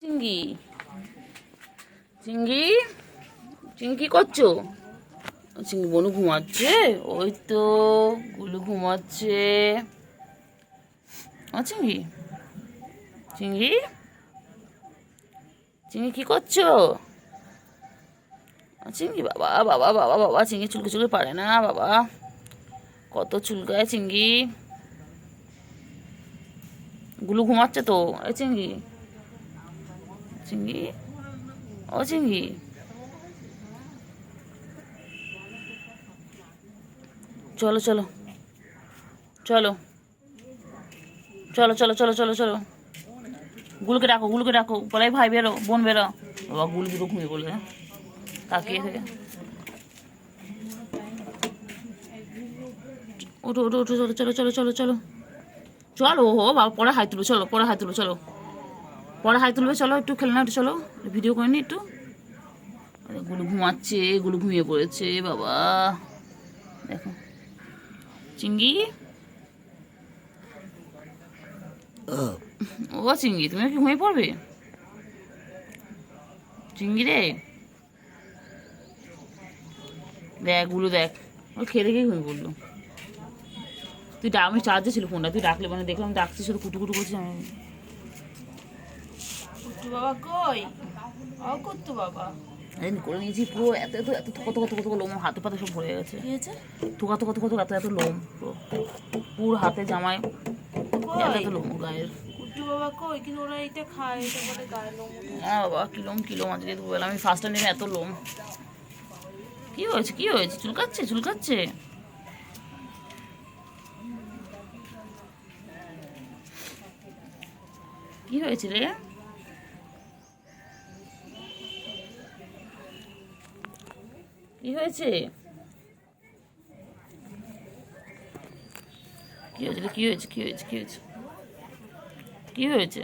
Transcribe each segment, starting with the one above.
চিঙ্গি চিঙ্গি চিঙ্গি কি করছো? চিঙ্গি বনু ঘুমাচ্ছে। ওই তো গুলু ঘুমাচ্ছে। চিঙ্গি চিঙ্গি চিঙ্গি কি করছো? চিঙ্গি বাবা বাবা বাবা বাবা চিঙ্গি চুলকে চুলকে পারে না বাবা, কত চুলকায় চিঙ্গি। গুলু ঘুমাচ্ছে তো। এই চিঙ্গি চিঙ্গি ও চিঙ্গি চলো চলো চলো চলো চলো চলো চলো চলো গুলুকে ডাকো, গুলুকে ডাকো, বলাই ভাই বেরো, বোন বেরো। বাবা গুলু দুটো ঘুমিয়ে পড়লে তাকিয়ে থেকে। ওঠো ওঠো ওঠো, চলো চলো চলো চলো চলো চলো। ও বাবা পরে হাই তুলো, চলো পরে হাই তুলো, চলো পরে হাই তুলবে, চলো একটু খেলে না, একটু চলো ভিডিও করে নি একটু। গুলু ঘুমাচ্ছে, গুলু ঘুমিয়ে পড়েছে বাবা। দেখো চিঙ্গি, ও চিঙ্গি তুমি কি ঘুমিয়ে পড়বে? চিঙ্গি রে দেখ, গুলো দেখ, ও খেয়ে দেখেই ঘুমিয়ে পড়লো। তুই আমি চার্জে ছিল ফোনটা, তুই ডাকলে মানে দেখলাম ডাকছি, শুধু কুটু কুটু করছি আমি। কুট্টু বাবা কই? ও কুট্টু বাবা করে নিয়েছি পুরো, এত এত এত কত কত কত লোম, হাতে পাতে সব ভরে গেছে। কি হয়েছে? থোকা তো কত কত এত এত লোম, পুরো হাতে জামায় এত এত লোম গায়ের। কুট্টু বাবা কই? কিন্তু ওরা এটা খায়, এটা বলে গায়ে লোম। হ্যাঁ বাবা কিলোম কিলোম, আজকে দুবেলা আমি ফার্স্ট টাইম এত লোম। কি হয়েছে কি হয়েছে? চুলকাচ্ছে চুলকাচ্ছে। কি হয়েছে রে? কি হয়েছে? কি হয়েছে কি হয়েছে কি হয়েছে কি হয়েছে কি হয়েছে?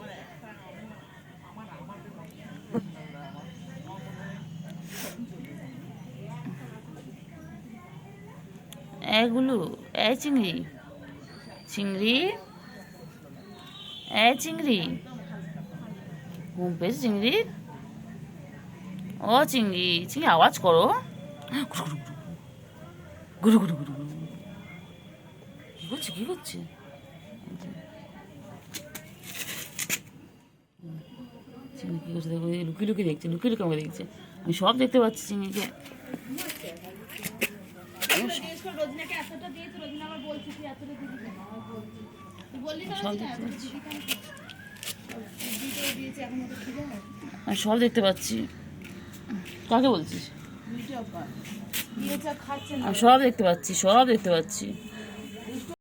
এগুলো এই চিংড়ি চিংড়ি এই চিংড়ি ঘুম পেয়েছে চিংড়ি? ও চিংড়ি চিংড়ি আওয়াজ করো, গুরু গুরু গুরু গুরু। কি করছে কি করছে? চিংড়ি কি করছে দেখো, লুকিয়ে লুকিয়ে দেখছে, লুকিয়ে লুকিয়ে আমাকে দেখছে। আমি সব দেখতে পাচ্ছি চিংড়িকে। আমি সব দেখতে পাচ্ছি। কাকে বলছিস? আমি সব দেখতে পাচ্ছি, সব দেখতে পাচ্ছি।